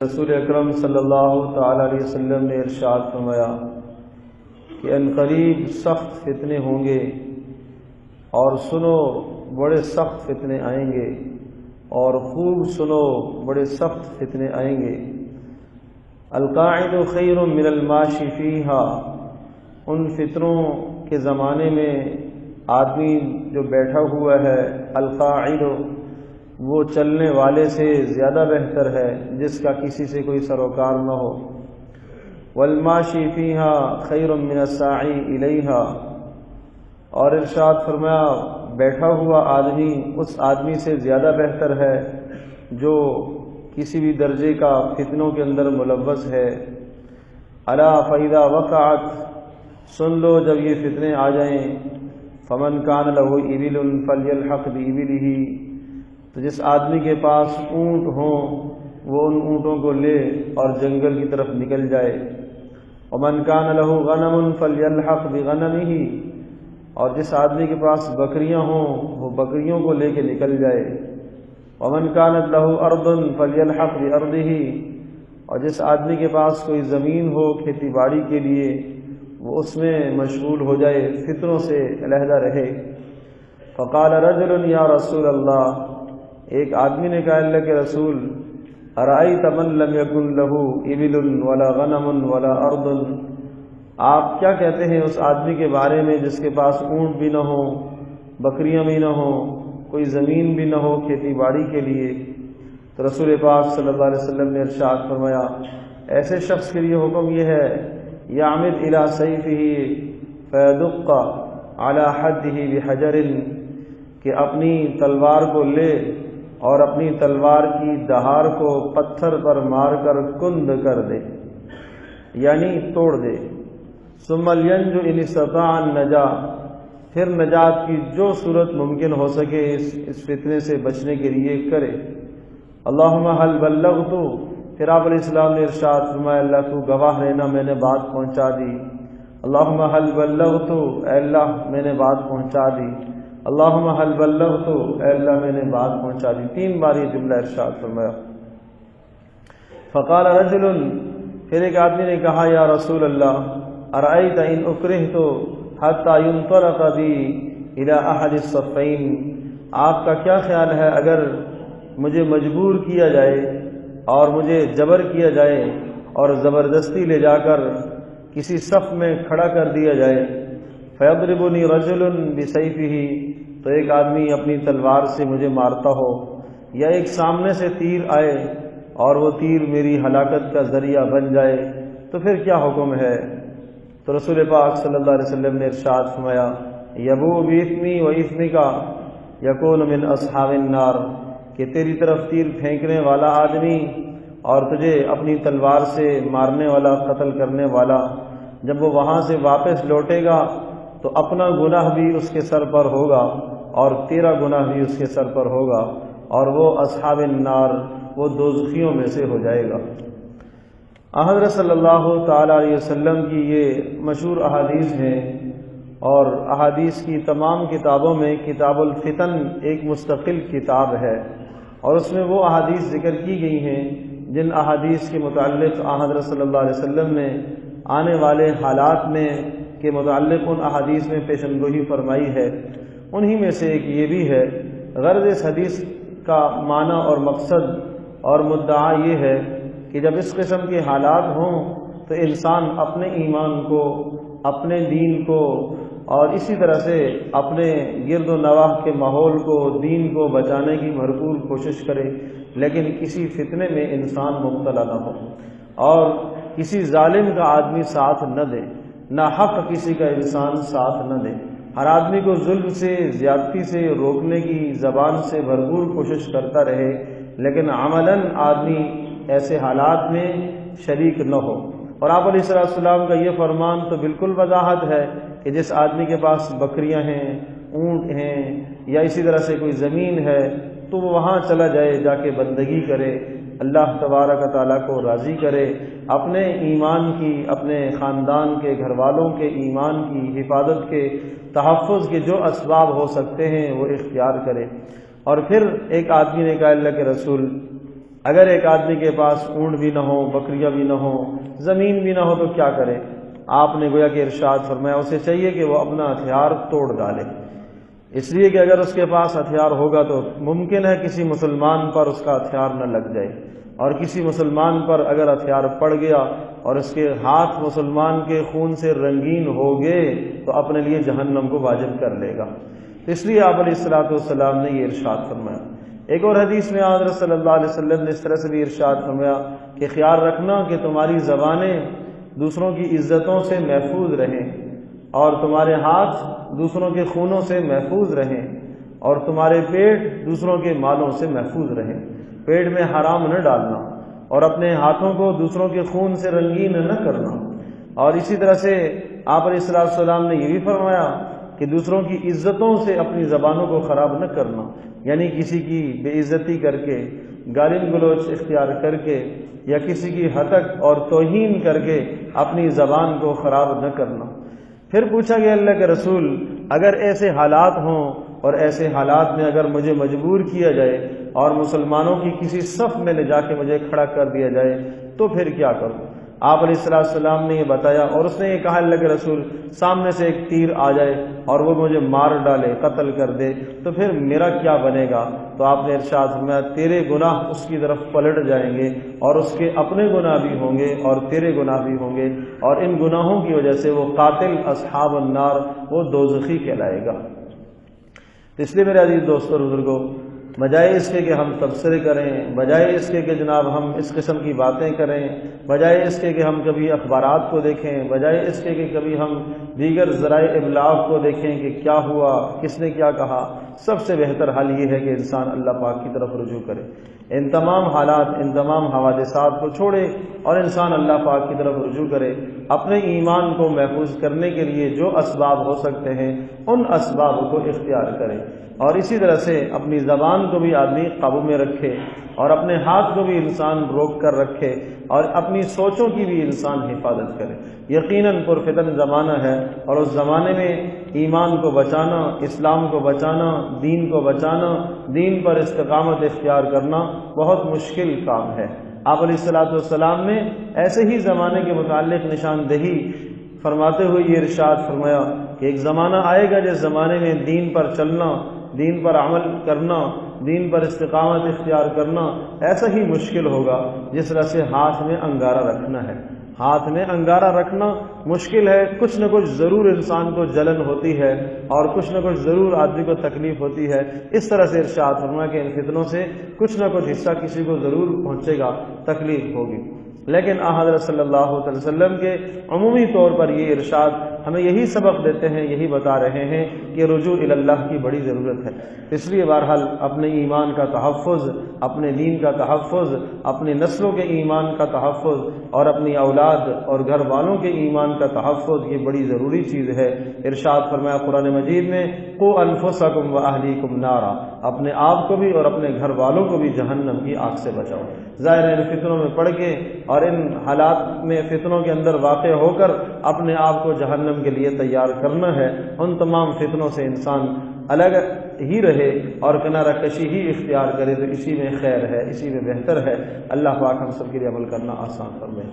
رسول اکرم صلی اللہ تعالی علیہ وسلم نے ارشاد فرمایا کہ ان قریب سخت فتنے ہوں گے، اور سنو بڑے سخت فتنے آئیں گے، اور خوب سنو بڑے سخت فتنے آئیں گے۔ القاعد خیر من الماشی فیہا، ان فتنوں کے زمانے میں آدمی جو بیٹھا ہوا ہے، القاعد وہ چلنے والے سے زیادہ بہتر ہے جس کا کسی سے کوئی سروکار نہ ہو۔ والماشی فیہا خیر من الساعی الیہا، اور ارشاد فرمایا بیٹھا ہوا آدمی اس آدمی سے زیادہ بہتر ہے جو کسی بھی درجے کا فتنوں کے اندر ملوث ہے۔ الا فاذا وقعت، سن لو جب یہ فتنے آ جائیں، فمن کان لہ ابل فلیلحق بابلہ، تو جس آدمی کے پاس اونٹ ہوں وہ ان اونٹوں کو لے اور جنگل کی طرف نکل جائے۔ ومن کان لہ غنم فلیلحق بغنمہ، اور جس آدمی کے پاس بکریاں ہوں وہ بکریوں کو لے کے نکل جائے۔ ومن کانت لہ ارض فلیلحق بارضہ، اور جس آدمی کے پاس کوئی زمین ہو کھیتی باڑی کے لیے وہ اس میں مشغول ہو جائے، فتنوں سے علیحدہ رہے۔ فقال رجل یا رسول اللہ، ایک آدمی نے کہا اللہ کے رسول، ارأیت من لم یکن لہ ابل ولا غنم ولا ارض، آپ کیا کہتے ہیں اس آدمی کے بارے میں جس کے پاس اونٹ بھی نہ ہو، بکریاں بھی نہ ہوں، کوئی زمین بھی نہ ہو کھیتی باڑی کے لیے؟ تو رسول پاک صلی اللہ علیہ وسلم نے ارشاد فرمایا ایسے شخص کے لیے حکم یہ ہے، یعمد الی سیفہ فیدق علی حدہ بحجر، کہ اپنی تلوار کو لے اور اپنی تلوار کی دہار کو پتھر پر مار کر کند کر دے، یعنی توڑ دے۔ ثم لینج ان استطاع النجا، پھر نجات کی جو صورت ممکن ہو سکے اس فتنے سے بچنے کے لیے کرے۔ اللہم حل بلغت، پھر آپ علیہ السلام نے ارشاد فرمایا اللہ تو گواہ رہنا میں نے بات پہنچا دی۔ اللہم حل بلغت، اے اللہ میں نے بات پہنچا دی۔ اللہم حل بلغت، اے اللہ میں نے بات پہنچا دی، 3 بار یہ جملہ ارشاد فرمایا۔ فقال رجل، پھر ایک آدمی نے کہا یا رسول اللہ، ارأیت ان اکرہت حتی ینطلق بی الی احد الصفین، آپ کا کیا خیال ہے اگر مجھے مجبور کیا جائے اور مجھے جبر کیا جائے اور زبردستی لے جا کر کسی صف میں کھڑا کر دیا جائے؟ فیضربنی رجل بسیفہ، تو ایک آدمی اپنی تلوار سے مجھے مارتا ہو، یا ایک سامنے سے تیر آئے اور وہ تیر میری ہلاکت کا ذریعہ بن جائے، تو پھر کیا حکم ہے؟ تو رسول پاک صلی اللہ علیہ وسلم نے ارشاد فرمایا یبو باثمی و اثمک یکون من اصحاب النار، کہ تیری طرف تیر پھینکنے والا آدمی اور تجھے اپنی تلوار سے مارنے والا، قتل کرنے والا، جب وہ وہاں سے واپس لوٹے گا تو اپنا گناہ بھی اس کے سر پر ہوگا اور تیرا گناہ بھی اس کے سر پر ہوگا، اور وہ اصحاب النار، وہ دوزخیوں میں سے ہو جائے گا۔ حضرت صلی اللہ تعالی علیہ وسلم کی یہ مشہور احادیث ہیں، اور احادیث کی تمام کتابوں میں کتاب الفتن ایک مستقل کتاب ہے، اور اس میں وہ احادیث ذکر کی گئی ہیں جن احادیث کے متعلق حضرت صلی اللہ علیہ وسلم نے آنے والے حالات میں کے متعلق ان احادیث میں پیشن گوئی فرمائی ہے۔ انہی میں سے ایک یہ بھی ہے۔ غرض اس حدیث کا معنی اور مقصد اور مدعا یہ ہے کہ جب اس قسم کے حالات ہوں تو انسان اپنے ایمان کو، اپنے دین کو، اور اسی طرح سے اپنے گرد و نواح کے ماحول کو، دین کو بچانے کی بھرپور کوشش کرے، لیکن کسی فتنے میں انسان مبتلا نہ ہو، اور کسی ظالم کا آدمی ساتھ نہ دے، نہ حق کسی کا انسان ساتھ نہ دے۔ ہر آدمی کو ظلم سے، زیادتی سے روکنے کی زبان سے بھرپور کوشش کرتا رہے، لیکن عملاً آدمی ایسے حالات میں شریک نہ ہو۔ اور آپ علیہ السلام کا یہ فرمان تو بالکل وضاحت ہے کہ جس آدمی کے پاس بکریاں ہیں، اونٹ ہیں، یا اسی طرح سے کوئی زمین ہے تو وہ وہاں چلا جائے، جا کے بندگی کرے، اللہ تبارک و تعالیٰ کو راضی کرے، اپنے ایمان کی، اپنے خاندان کے، گھر والوں کے ایمان کی حفاظت کے، تحفظ کے جو اسباب ہو سکتے ہیں وہ اختیار کرے۔ اور پھر ایک آدمی نے کہا اللہ کے رسول، اگر ایک آدمی کے پاس اونٹ بھی نہ ہو، بکریاں بھی نہ ہو، زمین بھی نہ ہو تو کیا کرے؟ آپ نے گویا کہ ارشاد فرمایا اسے چاہیے کہ وہ اپنا ہتھیار توڑ ڈالے، اس لیے کہ اگر اس کے پاس ہتھیار ہوگا تو ممکن ہے کسی مسلمان پر اس کا ہتھیار نہ لگ جائے، اور کسی مسلمان پر اگر ہتھیار پڑ گیا اور اس کے ہاتھ مسلمان کے خون سے رنگین ہو گئے تو اپنے لیے جہنم کو واجب کر لے گا۔ اس لیے آپ علیہ الصلوۃ والسلام نے یہ ارشاد فرمایا۔ ایک اور حدیث میں حضرت صلی اللہ علیہ وسلم نے اس طرح سے بھی ارشاد فرمایا کہ خیال رکھنا کہ تمہاری زبانیں دوسروں کی عزتوں سے محفوظ رہیں، اور تمہارے ہاتھ دوسروں کے خونوں سے محفوظ رہیں، اور تمہارے پیٹ دوسروں کے مالوں سے محفوظ رہیں۔ پیٹ میں حرام نہ ڈالنا، اور اپنے ہاتھوں کو دوسروں کے خون سے رنگین نہ کرنا۔ اور اسی طرح سے آپ علیہ السلام نے یہ بھی فرمایا کہ دوسروں کی عزتوں سے اپنی زبانوں کو خراب نہ کرنا، یعنی کسی کی بے عزتی کر کے، گالی گلوچ اختیار کر کے، یا کسی کی ہتک اور توہین کر کے اپنی زبان کو خراب نہ کرنا۔ پھر پوچھا گیا اللہ کے رسول، اگر ایسے حالات ہوں اور ایسے حالات میں اگر مجھے مجبور کیا جائے اور مسلمانوں کی کسی صف میں لے جا کے مجھے کھڑا کر دیا جائے تو پھر کیا کروں؟ آپ علیہ السلام نے یہ بتایا، اور اس نے یہ کہا اللہ کے رسول سامنے سے ایک تیر آ جائے اور وہ مجھے مار ڈالے، قتل کر دے تو پھر میرا کیا بنے گا؟ تو آپ نے ارشاد فرمایا تیرے گناہ اس کی طرف پلٹ جائیں گے، اور اس کے اپنے گناہ بھی ہوں گے اور تیرے گناہ بھی ہوں گے، اور ان گناہوں کی وجہ سے وہ قاتل اصحاب النار، وہ دوزخی کہلائے گا۔ اس لیے میرے عزیز دوستوں اور بزرگوں، بجائے اس کے کہ ہم تبصرے کریں، بجائے اس کے کہ جناب ہم اس قسم کی باتیں کریں، بجائے اس کے کہ ہم کبھی اخبارات کو دیکھیں، بجائے اس کے کہ کبھی ہم دیگر ذرائع ابلاغ کو دیکھیں کہ کیا ہوا، کس نے کیا کہا، سب سے بہتر حل یہ ہے کہ انسان اللہ پاک کی طرف رجوع کرے، ان تمام حالات، ان تمام حوادثات کو چھوڑے اور انسان اللہ پاک کی طرف رجوع کرے، اپنے ایمان کو محفوظ کرنے کے لیے جو اسباب ہو سکتے ہیں ان اسباب کو اختیار کرے، اور اسی طرح سے اپنی زبان کو بھی آدمی قابو میں رکھے، اور اپنے ہاتھ کو بھی انسان روک کر رکھے، اور اپنی سوچوں کی بھی انسان حفاظت کرے۔ یقیناً پرفتن زمانہ ہے، اور اس زمانے میں ایمان کو بچانا، اسلام کو بچانا، دین کو بچانا، دین پر استقامت اختیار کرنا بہت مشکل کام ہے۔ آپ علیہ السلام نے ایسے ہی زمانے کے متعلق نشاندہی فرماتے ہوئے یہ ارشاد فرمایا کہ ایک زمانہ آئے گا جس زمانے میں دین پر چلنا، دین پر عمل کرنا، دین پر استقامت اختیار کرنا ایسا ہی مشکل ہوگا جس طرح سے ہاتھ میں انگارہ رکھنا ہے۔ ہاتھ میں انگارہ رکھنا مشکل ہے، کچھ نہ کچھ ضرور انسان کو جلن ہوتی ہے، اور کچھ نہ کچھ ضرور آدمی کو تکلیف ہوتی ہے۔ اس طرح سے ارشاد فرمایا کہ ان فتنوں سے کچھ نہ کچھ حصہ کسی کو ضرور پہنچے گا، تکلیف ہوگی، لیکن حضرت صلی اللہ علیہ وسلم کے عمومی طور پر یہ ارشاد ہمیں یہی سبق دیتے ہیں، یہی بتا رہے ہیں کہ رجوع الی اللہ کی بڑی ضرورت ہے۔ اس لیے بہرحال اپنے ایمان کا تحفظ، اپنے دین کا تحفظ، اپنی نسلوں کے ایمان کا تحفظ، اور اپنی اولاد اور گھر والوں کے ایمان کا تحفظ یہ بڑی ضروری چیز ہے۔ ارشاد فرمایا قرآن مجید میں قوا انفسکم واہلیکم نارا، اپنے آپ کو بھی اور اپنے گھر والوں کو بھی جہنم کی آگ سے بچاؤ۔ ظاہر ہے ان فتنوں میں پڑ کے اور ان حالات میں فتنوں کے اندر واقع ہو کر اپنے آپ کو جہنم کے لیے تیار کرنا ہے۔ ان تمام فتنوں سے انسان الگ ہی رہے اور کنارہ کشی ہی اختیار کرے، تو اسی میں خیر ہے، اسی میں بہتر ہے۔ اللہ پاک ہم سب کے لیے عمل کرنا آسان فرمائے۔